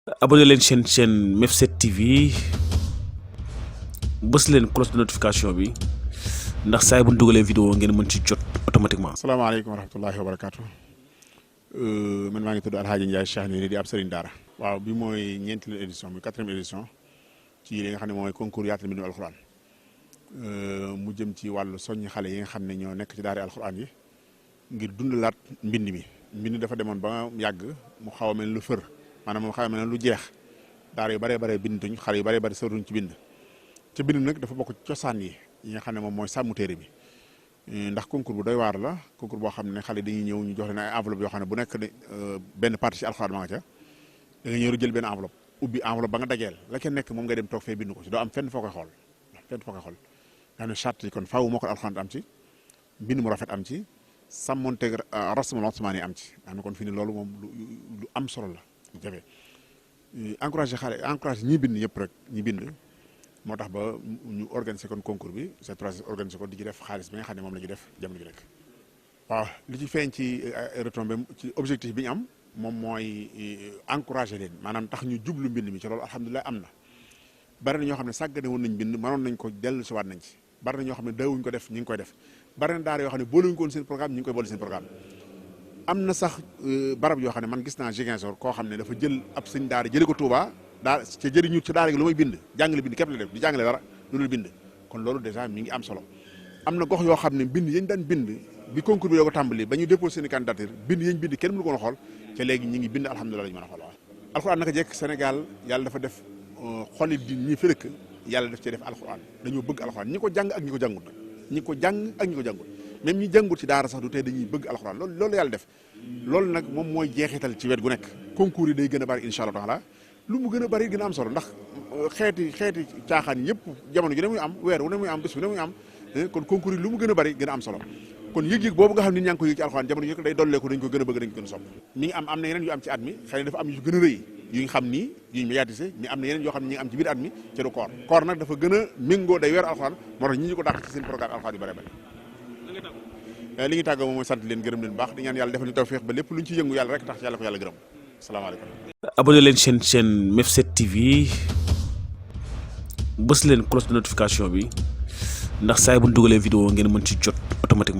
abonné leen chaîne Mef7 TV bës leen cloche de notification bi ndax saa bu ñu dugalee vidéo ngeen mën ci jot automatiquement. asalaamaaleykum wa rahmatullahi wa barakaatu. Man maa ngi tudd Alhaji Ndiaye Cheikh nii di ab sëriñ daara. waaw bi mooy ñeenteelu édition bi 4e édition ci li nga xam ne mooy concours yaatal mbindum alxuraan mu jëm ci wàllu soññi xale yi nga xam ne ñoo nekk ci daara alxuraan yi ngir dundalaat mbind mi. mbind dafa demoon ba yàgg mu xaw a mel lu fër maanaam mu xaw a mel lu jeex daara yu bëree bëri binduñ xale yu bëree bëri sawruñ ci bind. ci bind nag dafa bokk cosaan yi nga xam ne moom mooy sàmm téere bi ndax concours bu doy waar la concours boo xam ne xale dañuy ñëw ñu jox leen ay enveloppe yoo xam ne bu nekk benn partie ci alxuraan ma nga ca da nga ñëw jël benn enveloppe ubbi enveloppe ba nga dajeel la ca nekk moom nga dem toog fee bind ko ci doo am fenn foo koy xool nga xam ne charte yi kon faaw moo ko alxuraan am ci mbind mu rafet am ci sàmmonteeg rasmul osmaan yi am ci nga xam ne kon fi ni loolu moom lu am solo la lu jafe encouragé xale encouragé ñi bind yëpp rek ñi bind moo tax ba ñu organiser kon concours bi c'est trois organiser ko di ci def xaalis bi nga xam ne moom la ñu def jamono ji rek. waaw li ci feeñ ci retombé ci objectif bi ñu am moom mooy encourager leen maanaam tax ñu jublu mbind mi ci loolu alhamdulilah am na. bari na ñoo xam ne sàggane woon nañ bind mënoon nañ ko dellu si waat nañ ci bari na ñoo xam ne daawuñ ko def ñu ngi koy def bari na daara yoo xam ne boolewuñ ko woon seen programme ñu ngi koy boole seen programme. am na sax barab yoo xam ne man gis naa Ziguinchor koo xam ne dafa jël ab sëñ daara jëlee ko Touba. daal ca jëriñu ci daara gi lu may bind jàngale bind képp la def di jàngale dara lu dul bind kon loolu dèjà mi ngi am solo am na gox yoo xam ne bind yañ daan bind bi concours bi doo ko tàmbali ba ñu déposé seen candidature bind yañ bind kenn mënu ko xool ca léegi ñi ngi bind alhamdulilah lañu mën a xool waaw alxuraan naka jekk Sénégal yàlla dafa def xoli di ñi fi rëkk yàlla daf cee def alxuraan dañoo bëgg alxuraan ñi ko jàng ak ñi ko jàngut nag ñi ko jàng ak ñi ko jàngut même ñi jàngut ci daara sax du tey dañuy bëgg alxuraan loolu yàlla def loolu nag moom mooy jeexital ci wet gu nekk concours yi day gën a bari incha allah taala lu mu gën a bari gën a am solo ndax xeeti caaxaan yëpp jamono ji ne muy am weer wu ne muy am bés bu ne muy am kon concours yi lu mu gën a bari gën a am solo kon yëg-yëg boobu nga xam nit ñaa ngi ko yëg ci alxuraan jamono ji day dolleeku dañ ko gën a bëgg dañ ko gën a sopp mi ngi am na yeneen yu am ci at mi xëy na dafa am yu gën a rëy yu ñu xam nii yuñ médiatisé mais am na yeneen yoo xam ne ñi ngi am ci biir at mi ci du koor nag dafa gën a méngoo day weeru alxuraan moo tax ñi ñu ko dàq ci seen programme alxuraan yu bëri bëri li ngi tàggoo moom mooy sant leen gërëm leen baax di ñaan yàlla defal ñu tawfeex ba lépp luñ ci yëngu yàlla rek tax yàlla ko yàlla gërëm salaamaaleykum. abonné leen chaîne Mef7 TV bës leen cloche de notification bi ndax saa bu ñu dugalee vidéo ngeen mën ci jot automatiquement.